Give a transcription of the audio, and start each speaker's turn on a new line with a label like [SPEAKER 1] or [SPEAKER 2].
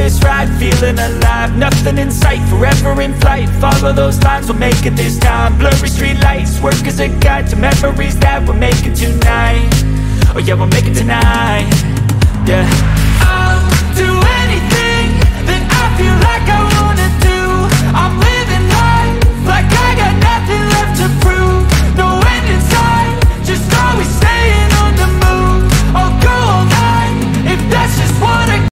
[SPEAKER 1] this ride, feeling alive. Nothing in sight, forever in flight. Follow those lines, we'll make it this time. Blurry street lights, work as a guide to memories that we're making tonight. Oh yeah, we'll make it tonight. Yeah, I'll do anything that I feel like I